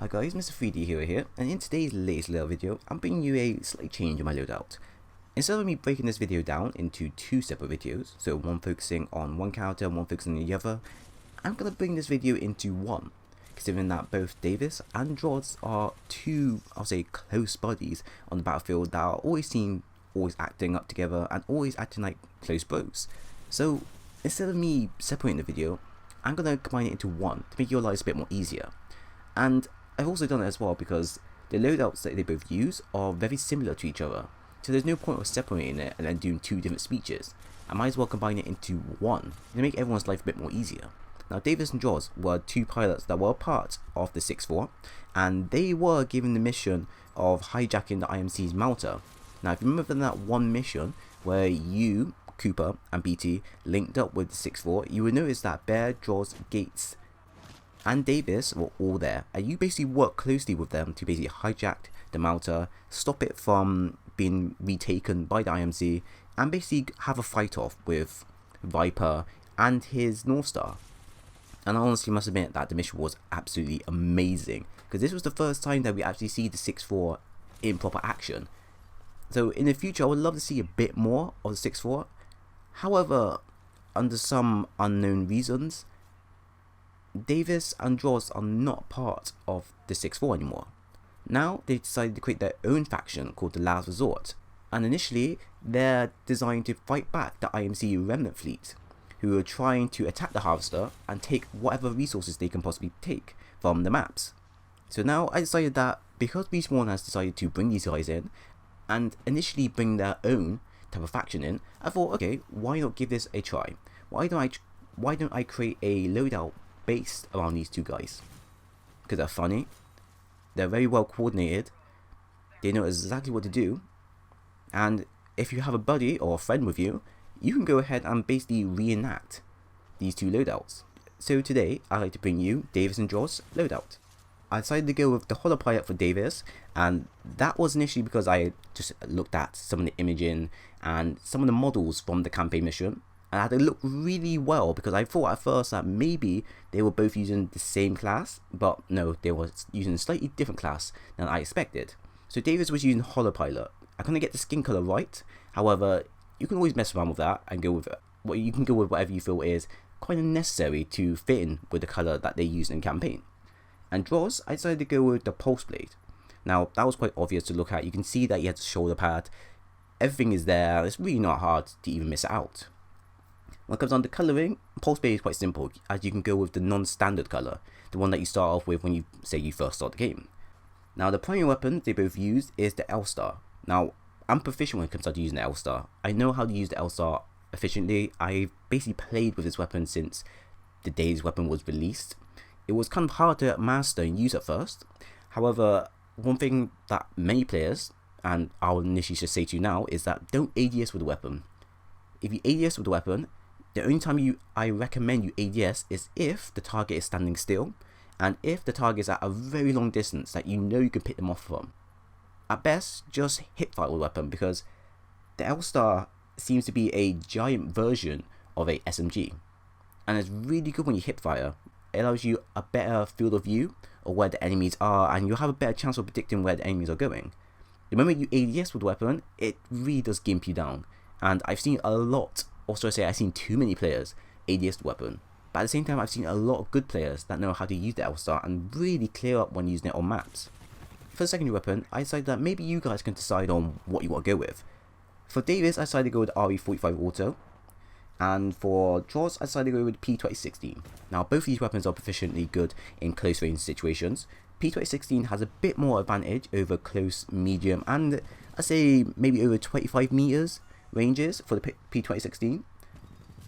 Hi guys, Mr. 3D Hero here, and in today's latest little video, I'm bringing you a slight change in my loadout. Instead of me breaking this video down into two separate videos, so one focusing on one character and one focusing on the other, I'm going to bring this video into one, considering that both Davis and Droz are two, I'll say, close buddies on the battlefield that are always acting up together and always acting like close bros. So instead of me separating the video, I'm going to combine it into one to make your lives a bit more easier. And I've also done it as well because the loadouts that they both use are very similar to each other, so there's no point of separating it and then doing two different speeches. I might as well combine it into one to make everyone's life a bit more easier. Now, Davis and Droz were two pilots that were part of the 6-4, and they were given the mission of hijacking the IMC's Malta. Now, if you remember that one mission where you, Cooper, and BT linked up with the 6-4, you would notice that Bear, Droz, Gates, and Davis were all there, and you basically work closely with them to basically hijack the Malta, stop it from being retaken by the IMC, and basically have a fight off with Viper and his North Star. And I honestly must admit that the mission was absolutely amazing, because this was the first time that we actually see the 6-4 in proper action. So in the future I would love to see a bit more of the 6-4. However, under some unknown reasons, Davis and Droz are not part of the 6-4 anymore. Now they decided to create their own faction called the Last Resort, and initially they're designed to fight back the IMC remnant fleet, who are trying to attack the Harvester and take whatever resources they can possibly take from the maps. So now I decided that because Respawn has decided to bring these guys in and initially bring their own type of faction in, I thought, okay, why not give this a try? Why don't I create a loadout based around these two guys? Because they're funny, they're very well coordinated, they know exactly what to do, and if you have a buddy or a friend with you, you can go ahead and basically reenact these two loadouts. So today I'd like to bring you Davis and Droz loadout. I decided to go with the holopilot for Davis, and that was initially because I just looked at some of the imaging and some of the models from the campaign mission, and they looked really well, because I thought at first that maybe they were both using the same class, but no, they were using a slightly different class than I expected. So Davis was using holopilot. I couldn't get the skin color right, however, you can always mess around with that and go with whatever you feel is quite necessary to fit in with the color that they use in campaign. And Droz, I decided to go with the pulse blade. Now that was quite obvious to look at. You can see that he has a shoulder pad, everything is there, it's really not hard to even miss it out. When it comes down to colouring, pulse blade is quite simple, as you can go with the non-standard colour, the one that you start off with when you first start the game. Now the primary weapon they both use is the L-Star. Now I'm proficient when it comes down to using the L-Star. I know how to use the L-Star efficiently. I basically played with this weapon since the day this weapon was released. It was kind of hard to master and use at first. However, one thing that many players, and I'll initially just say to you now, is that don't ADS with the weapon. If you ADS with the weapon, the only time I recommend you ADS is if the target is standing still, and if the target is at a very long distance that you know you can pick them off from. At best, just hip fire with the weapon, because the L-Star seems to be a giant version of a SMG, and it's really good when you hip fire. It allows you a better field of view of where the enemies are, and you'll have a better chance of predicting where the enemies are going. The moment you ADS with the weapon, it really does gimp you down, and I've seen a lot, or so I say, I've seen too many players ADS the weapon, but at the same time I've seen a lot of good players that know how to use the L-Star and really clear up when using it on maps. For the secondary weapon, I decided that maybe you guys can decide on what you want to go with. For Davis, I decided to go with RE45 Auto, and for Droz, I decided to go with P2016. Now both of these weapons are proficiently good in close range situations. P2016 has a bit more advantage over close, medium, and I say maybe over 25 meters ranges for the P2016,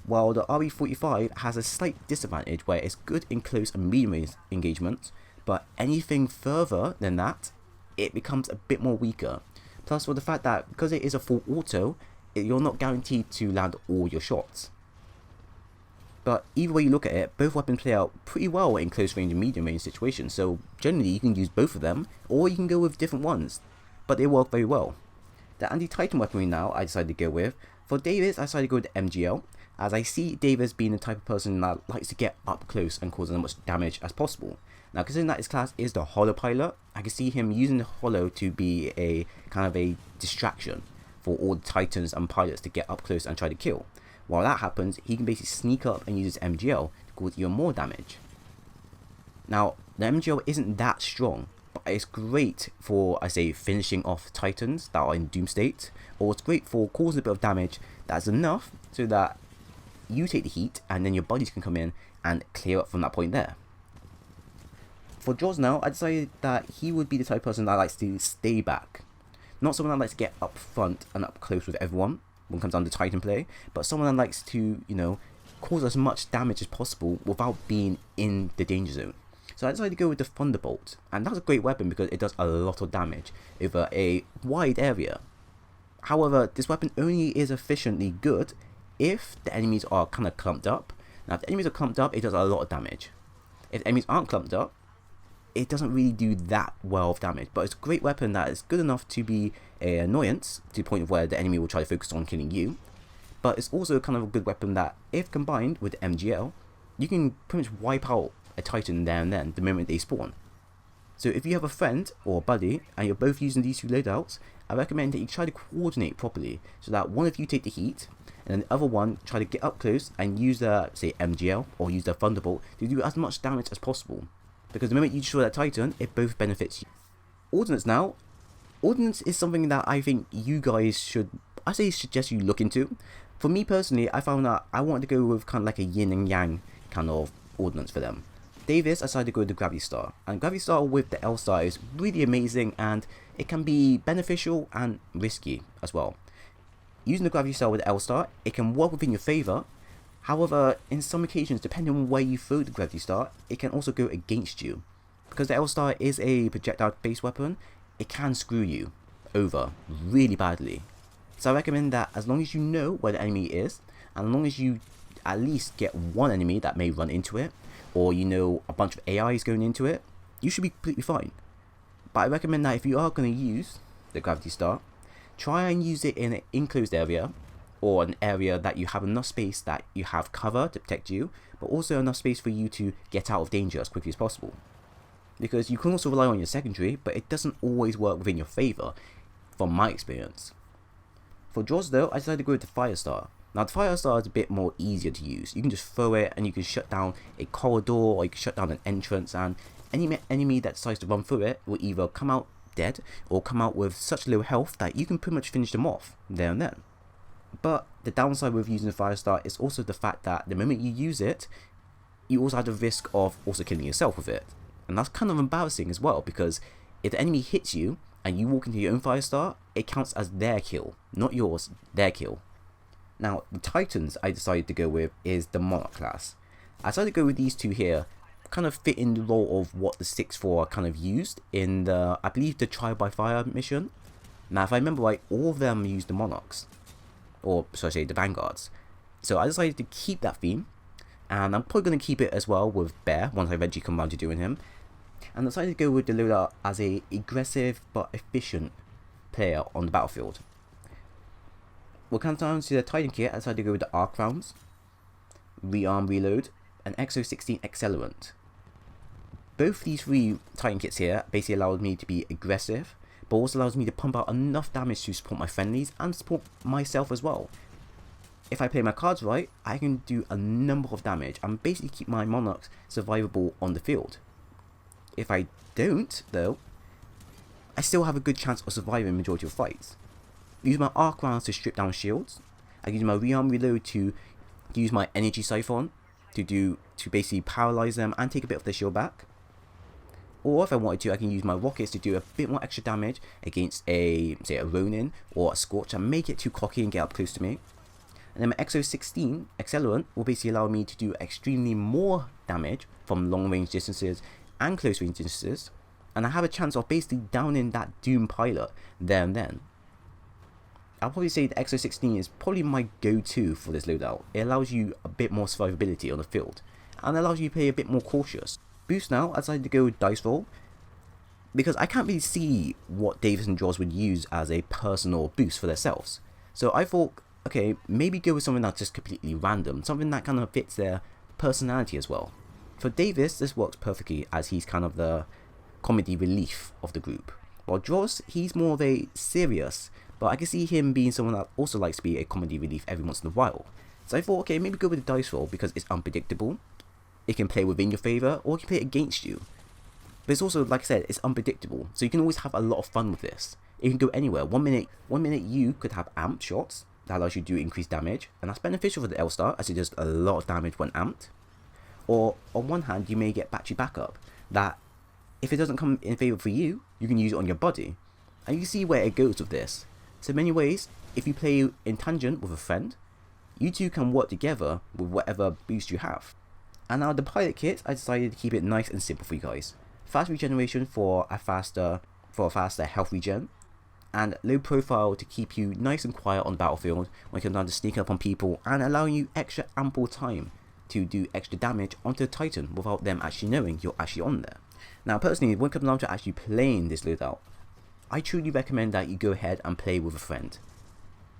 while the RE45 has a slight disadvantage where it's good in close and medium range engagements, but anything further than that, it becomes a bit more weaker. Plus, for the fact that because it is a full auto, you're not guaranteed to land all your shots. But either way you look at it, both weapons play out pretty well in close range and medium range situations, so generally you can use both of them, or you can go with different ones, but they work very well. The anti-Titan weaponry now I decided to go with. For Davis, I decided to go with the MGL, as I see Davis being the type of person that likes to get up close and cause as much damage as possible. Now, considering that his class is the Holo Pilot, I can see him using the Holo to be a kind of a distraction for all the Titans and pilots to get up close and try to kill. While that happens, he can basically sneak up and use his MGL to cause even more damage. Now, the MGL isn't that strong, but it's great for, I say, finishing off Titans that are in doom state, or it's great for causing a bit of damage that's enough so that you take the heat and then your buddies can come in and clear up from that point there. For Droz now, I decided that he would be the type of person that likes to stay back. Not someone that likes to get up front and up close with everyone when it comes down to Titan play, but someone that likes to, cause as much damage as possible without being in the danger zone. So I decided to go with the Thunderbolt, and that's a great weapon because it does a lot of damage over a wide area. However, this weapon only is efficiently good if the enemies are kind of clumped up. Now, if the enemies are clumped up, it does a lot of damage. If the enemies aren't clumped up, it doesn't really do that well of damage, but it's a great weapon that is good enough to be an annoyance to the point where the enemy will try to focus on killing you. But it's also kind of a good weapon that, if combined with the MGL, you can pretty much wipe out a Titan there and then the moment they spawn. So if you have a friend or a buddy and you're both using these two loadouts, I recommend that you try to coordinate properly so that one of you take the heat and then the other one try to get up close and use the, say, MGL or use the Thunderbolt to do as much damage as possible. Because the moment you destroy that Titan, it both benefits you. Ordnance now. Ordnance is something that I think you guys should, suggest you look into. For me personally, I found that I wanted to go with kind of like a yin and yang kind of ordnance for them. Davis, I decided to go with the Gravity Star. And Gravity Star with the L Star is really amazing, and it can be beneficial and risky as well. Using the Gravity Star with the L Star, it can work within your favour. However, in some occasions, depending on where you throw the Gravity Star, it can also go against you. Because the L Star is a projectile-based weapon, it can screw you over really badly. So I recommend that as long as you know where the enemy is, and as long as you at least get one enemy that may run into it, or a bunch of AIs going into it, you should be completely fine. But I recommend that if you are going to use the Gravity Star, try and use it in an enclosed area, or an area that you have enough space that you have cover to protect you, but also enough space for you to get out of danger as quickly as possible. Because you can also rely on your secondary, but it doesn't always work within your favour, from my experience. For Droz though, I decided to go with the Firestar. Now the Firestar is a bit more easier to use. You can just throw it and you can shut down a corridor, or you can shut down an entrance, and any enemy that decides to run through it will either come out dead, or come out with such low health that you can pretty much finish them off there and then. But the downside with using the Firestar is also the fact that the moment you use it, you also have the risk of also killing yourself with it. And that's kind of embarrassing as well, because if the enemy hits you and you walk into your own Firestar, it counts as their kill, not yours, their kill. Now, the Titans I decided to go with is the Monarch class. I decided to go with these two here, kind of fit in the role of what the 6-4 kind of used in the, I believe, the Trial by Fire mission. Now, if I remember right, all of them used the Monarchs. Or, should I say, the Vanguards. So I decided to keep that theme, and I'm probably going to keep it as well with Bear, once I eventually come around to doing him. And I decided to go with the Loadout as a aggressive but efficient player on the battlefield. When it comes down to the Titan kit, I decided to go with the Arc Rounds, Rearm Reload, and Exo-16 Accelerant. Both these three Titan kits here basically allowed me to be aggressive, but also allows me to pump out enough damage to support my friendlies and support myself as well. If I play my cards right, I can do a number of damage and basically keep my Monarchs survivable on the field. If I don't, though, I still have a good chance of surviving the majority of fights. I use my Arc Rounds to strip down shields. I use my Rearm Reload to use my Energy Siphon to basically paralyze them and take a bit of their shield back. Or if I wanted to, I can use my rockets to do a bit more extra damage against say a Ronin or a Scorch and make it too cocky and get up close to me. And then my Exo-16 Accelerant will basically allow me to do extremely more damage from long range distances and close range distances. And I have a chance of basically downing that Doom pilot there and then. I'll probably say the Exo-16 is probably my go-to for this loadout. It allows you a bit more survivability on the field, and allows you to play a bit more cautious. Boost now, I decided to go with Dice Roll, because I can't really see what Davis and Droz would use as a personal boost for themselves. So I thought, okay, maybe go with something that's just completely random, something that kind of fits their personality as well. For Davis, this works perfectly as he's kind of the comedy relief of the group. While Droz, he's more of a serious, but I can see him being someone that also likes to be a comedy relief every once in a while. So I thought, okay, maybe go with the dice roll because it's unpredictable. It can play within your favour or it can play against you. But it's also, like I said, it's unpredictable, so you can always have a lot of fun with this. It can go anywhere. One minute you could have amped shots that allows you to do increased damage, and that's beneficial for the L-Star as it does a lot of damage when amped. Or on one hand, you may get battery backup that if it doesn't come in favour for you, you can use it on your body. And you can see where it goes with this. So in many ways, if you play in tangent with a friend, you two can work together with whatever boost you have. And now the pilot kit, I decided to keep it nice and simple for you guys. Fast regeneration for a faster health regen, and low profile to keep you nice and quiet on the battlefield when it comes down to sneaking up on people and allowing you extra ample time to do extra damage onto the Titan without them actually knowing you're actually on there. Now personally, when it comes down to actually playing this loadout, I truly recommend that you go ahead and play with a friend.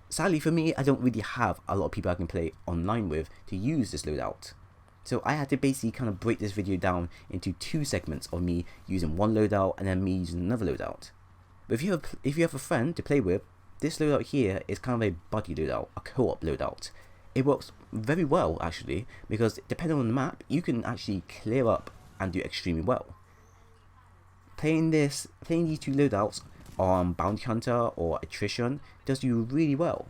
Sadly for me, I don't really have a lot of people I can play online with to use this loadout. So I had to basically kind of break this video down into two segments of me using one loadout and then me using another loadout. But if you have a friend to play with, this loadout here is kind of a buddy loadout, a co-op loadout. It works very well actually, because depending on the map, you can actually clear up and do extremely well. Playing these two loadouts on Bounty Hunter or Attrition does you really well.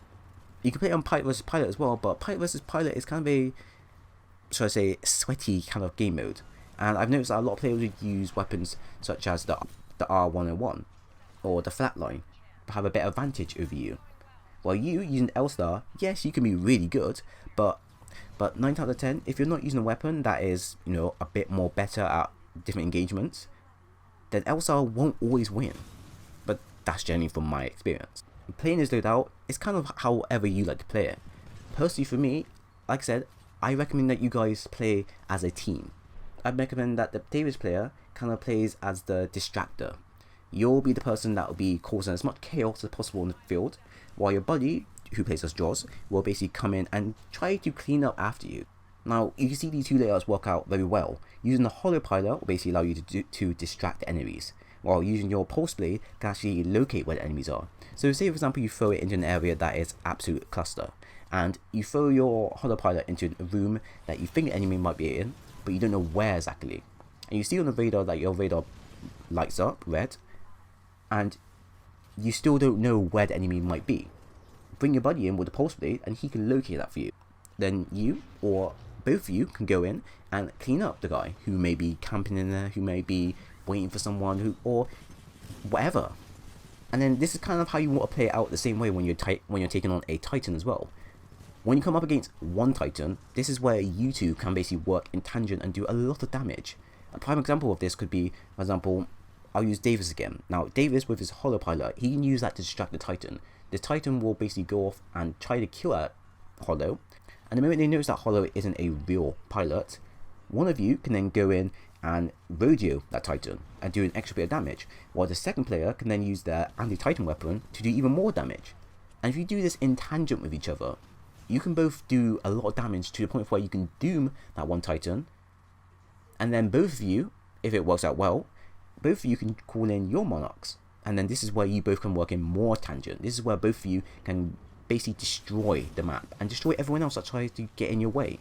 You can play it on Pilot vs Pilot as well, but Pilot vs Pilot is kind of a, should I say, sweaty kind of game mode. And I've noticed that a lot of players would use weapons such as the R101 or the Flatline to have a better advantage over you. While you using L-Star, yes, you can be really good, but 9 times out of 10, if you're not using a weapon that is, you know, a bit more better at different engagements, then L-Star won't always win. But that's generally from my experience. Playing this loadout is kind of however you like to play it. Personally for me, like I said, I recommend that you guys play as a team. I recommend that the Davis player kind of plays as the distractor. You'll be the person that will be causing as much chaos as possible in the field, while your buddy, who plays as Droz, will basically come in and try to clean up after you. Now, you can see these two layouts work out very well. Using the Hollow Pilot will basically allow you to distract the enemies, while using your Pulse Blade can actually locate where the enemies are. So say for example you throw it into an area that is absolute cluster, and you throw your Hollow Pilot into a room that you think the enemy might be in, but you don't know where exactly. And you see on the radar that your radar lights up red, and you still don't know where the enemy might be. Bring your buddy in with the Pulse Blade and he can locate that for you. Then you, or both of you, can go in and clean up the guy who may be camping in there, who may be waiting for someone, or whatever. And then this is kind of how you want to play it out the same way when you're taking on a Titan as well. When you come up against one Titan, this is where you two can basically work in tangent and do a lot of damage. A prime example of this could be, for example, I'll use Davis again. Now, Davis with his Hollow Pilot, he can use that to distract the Titan. The Titan will basically go off and try to kill that Hollow. And the moment they notice that Hollow isn't a real pilot, one of you can then go in and rodeo that Titan and do an extra bit of damage, while the second player can then use their anti-Titan weapon to do even more damage. And if you do this in tangent with each other, you can both do a lot of damage to the point where you can doom that one Titan, and then both of you, if it works out well, both of you can call in your Monarchs, and then this is where you both can work in more tangent. This is where both of you can basically destroy the map and destroy everyone else that tries to get in your way.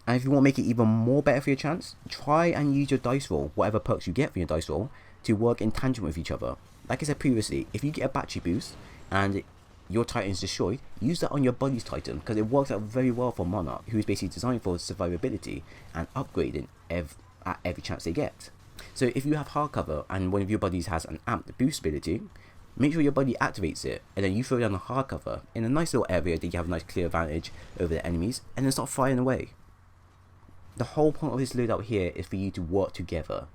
And if you want to make it even more better for your chance, try and use your dice roll, whatever perks you get for your dice roll, to work in tangent with each other. Like I said previously, if you get a battery boost and your Titan is destroyed, use that on your buddy's Titan, because it works out very well for Monarch, who is basically designed for survivability and upgrading at every chance they get. So if you have hardcover and one of your buddies has an amp boost ability, make sure your buddy activates it, and then you throw down the hardcover in a nice little area that you have a nice clear advantage over the enemies, and then start firing away. The whole point of this loadout here is for you to work together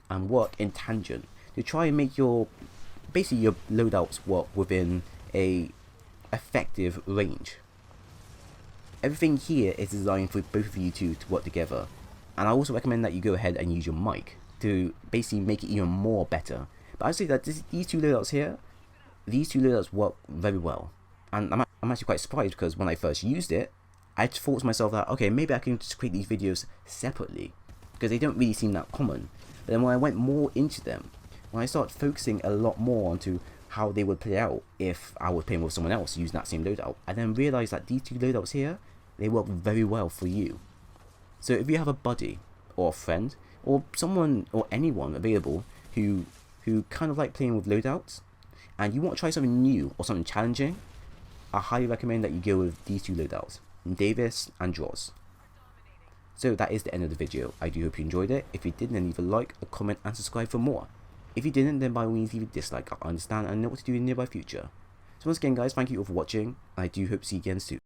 and work in tangent to try and make your loadouts work within a effective range. Everything here is designed for both of you two to work together, and I also recommend that you go ahead and use your mic to basically make it even more better. But I'd say that these two loadouts here, these two loadouts work very well, and I'm actually quite surprised, because when I first used it, I just thought to myself that, okay, maybe I can just create these videos separately, because because they don't really seem that common. But then when I went more into them, when I started focusing a lot more onto how they would play out if I was playing with someone else using that same loadout, I then realised that these two loadouts here, they work very well for you. So if you have a buddy or a friend or someone or anyone available who kind of like playing with loadouts and you want to try something new or something challenging, I highly recommend that you go with these two loadouts, Davis and Droz. So that is the end of the video. I do hope you enjoyed it. If you did, then leave a like, a comment and subscribe for more. If you didn't, then by all means leave a dislike. I understand and know what to do in the nearby future. So once again guys, thank you all for watching. I do hope to see you again soon.